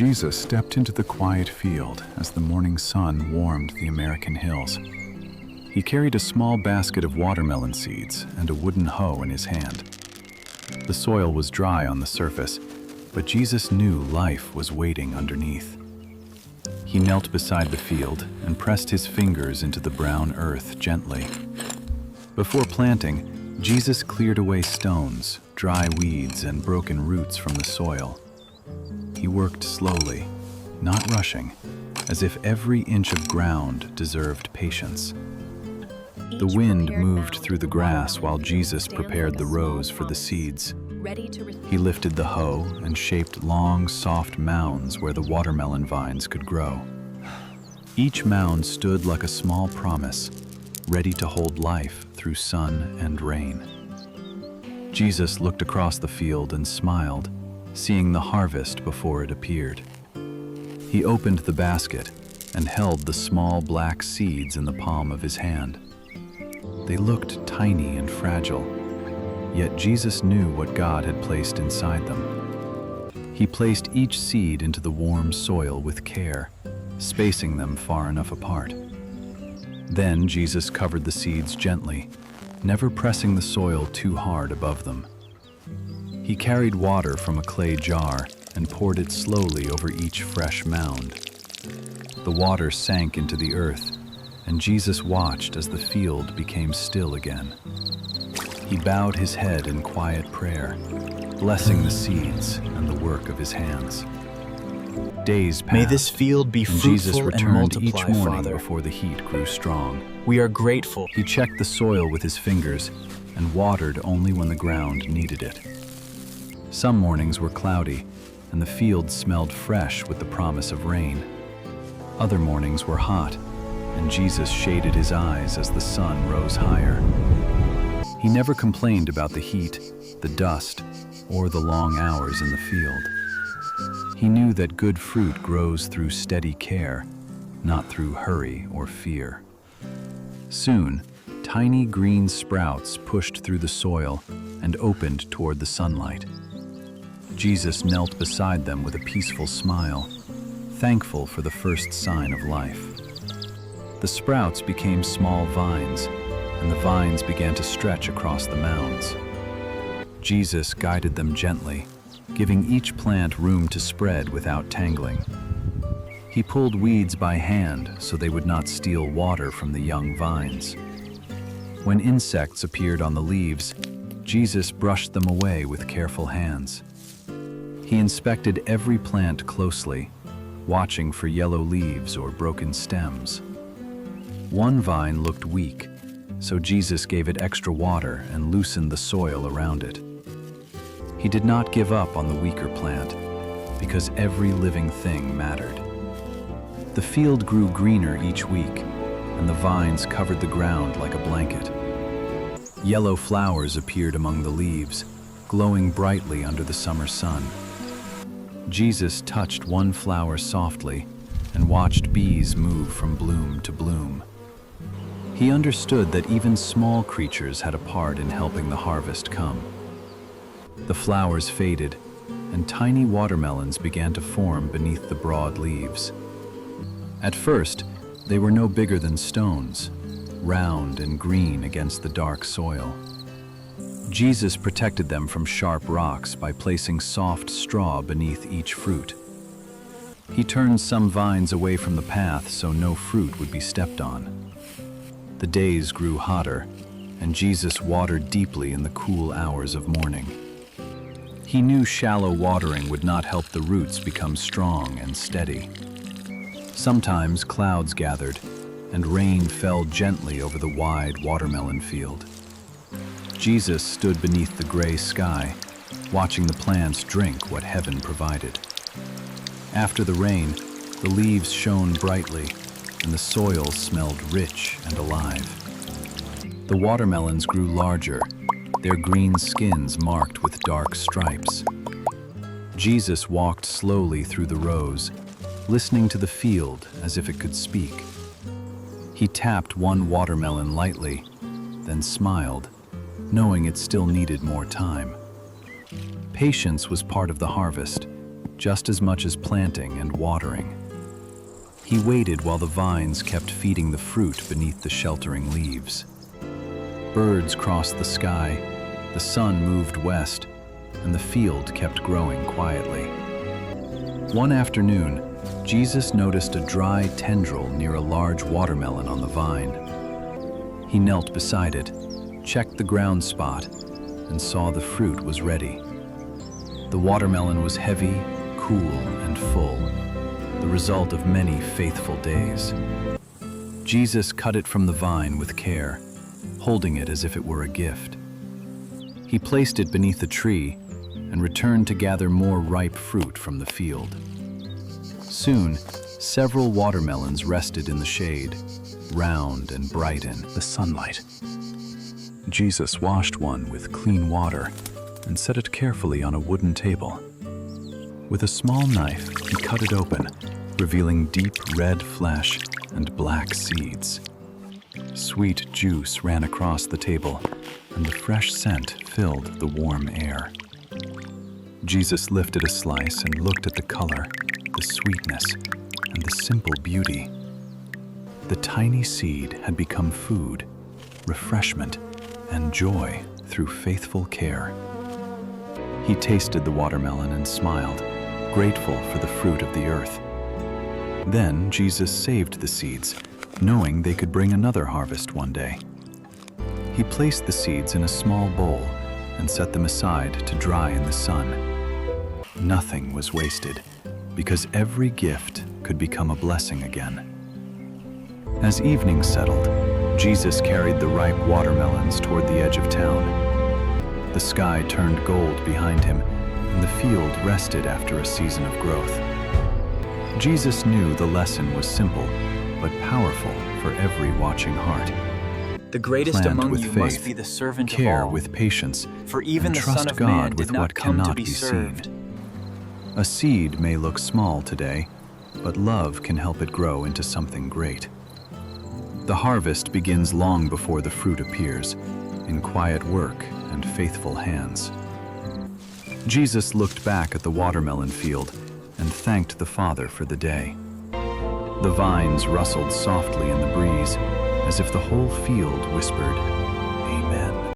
Jesus stepped into the quiet field as the morning sun warmed the American hills. He carried a small basket of watermelon seeds and a wooden hoe in his hand. The soil was dry on the surface, but Jesus knew life was waiting underneath. He knelt beside the field and pressed his fingers into the brown earth gently. Before planting, Jesus cleared away stones, dry weeds, and broken roots from the soil. He worked slowly, not rushing, as if every inch of ground deserved patience. The wind moved through the grass while Jesus prepared the rows for the seeds. He lifted the hoe and shaped long, soft mounds where the watermelon vines could grow. Each mound stood like a small promise, ready to hold life through sun and rain. Jesus looked across the field and smiled, seeing the harvest before it appeared. He opened the basket and held the small black seeds in the palm of his hand. They looked tiny and fragile, yet Jesus knew what God had placed inside them. He placed each seed into the warm soil with care, spacing them far enough apart. Then Jesus covered the seeds gently, never pressing the soil too hard above them. He carried water from a clay jar and poured it slowly over each fresh mound. The water sank into the earth, and Jesus watched as the field became still again. He bowed his head in quiet prayer, blessing the seeds and the work of his hands. Days passed. May this field be and Jesus fruitful and returned multiply, each morning Father. before the heat grew strong. We are grateful. He checked the soil with his fingers and watered only when the ground needed it. Some mornings were cloudy, and the field smelled fresh with the promise of rain. Other mornings were hot, and Jesus shaded his eyes as the sun rose higher. He never complained about the heat, the dust, or the long hours in the field. He knew that good fruit grows through steady care, not through hurry or fear. Soon, tiny green sprouts pushed through the soil and opened toward the sunlight. Jesus knelt beside them with a peaceful smile, thankful for the first sign of life. The sprouts became small vines, and the vines began to stretch across the mounds. Jesus guided them gently, giving each plant room to spread without tangling. He pulled weeds by hand so they would not steal water from the young vines. When insects appeared on the leaves, Jesus brushed them away with careful hands. He inspected every plant closely, watching for yellow leaves or broken stems. One vine looked weak, so Jesus gave it extra water and loosened the soil around it. He did not give up on the weaker plant, because every living thing mattered. The field grew greener each week, and the vines covered the ground like a blanket. Yellow flowers appeared among the leaves, glowing brightly under the summer sun. Jesus touched one flower softly and watched bees move from bloom to bloom. He understood that even small creatures had a part in helping the harvest come. The flowers faded, and tiny watermelons began to form beneath the broad leaves. At first, they were no bigger than stones, round and green against the dark soil. Jesus protected them from sharp rocks by placing soft straw beneath each fruit. He turned some vines away from the path so no fruit would be stepped on. The days grew hotter, and Jesus watered deeply in the cool hours of morning. He knew shallow watering would not help the roots become strong and steady. Sometimes clouds gathered, and rain fell gently over the wide watermelon field. Jesus stood beneath the gray sky, watching the plants drink what heaven provided. After the rain, the leaves shone brightly, and the soil smelled rich and alive. The watermelons grew larger, their green skins marked with dark stripes. Jesus walked slowly through the rows, listening to the field as if it could speak. He tapped one watermelon lightly, then smiled, knowing it still needed more time. Patience was part of the harvest, just as much as planting and watering. He waited while the vines kept feeding the fruit beneath the sheltering leaves. Birds crossed the sky, the sun moved west, and the field kept growing quietly. One afternoon, Jesus noticed a dry tendril near a large watermelon on the vine. He knelt beside it, checked the ground spot, and saw the fruit was ready. The watermelon was heavy, cool, and full, the result of many faithful days. Jesus cut it from the vine with care, holding it as if it were a gift. He placed it beneath a tree and returned to gather more ripe fruit from the field. Soon, several watermelons rested in the shade, round and bright in the sunlight. Jesus washed one with clean water and set it carefully on a wooden table. With a small knife, he cut it open, revealing deep red flesh and black seeds. Sweet juice ran across the table, and the fresh scent filled the warm air. Jesus lifted a slice and looked at the color, the sweetness, and the simple beauty. The tiny seed had become food, refreshment, and joy through faithful care. He tasted the watermelon and smiled, grateful for the fruit of the earth. Then Jesus saved the seeds, knowing they could bring another harvest one day. He placed the seeds in a small bowl and set them aside to dry in the sun. Nothing was wasted, because every gift could become a blessing again. As evening settled, Jesus carried the ripe watermelons toward the edge of town. The sky turned gold behind him, and the field rested after a season of growth. Jesus knew the lesson was simple, but powerful for every watching heart. The greatest Plant among with you faith, must be the servant of care all. with patience, For even and the trust Son of God Man with did not what come to cannot be be served. seen. A seed may look small today, but love can help it grow into something great. The harvest begins long before the fruit appears, in quiet work and faithful hands. Jesus looked back at the watermelon field and thanked the Father for the day. The vines rustled softly in the breeze, as if the whole field whispered,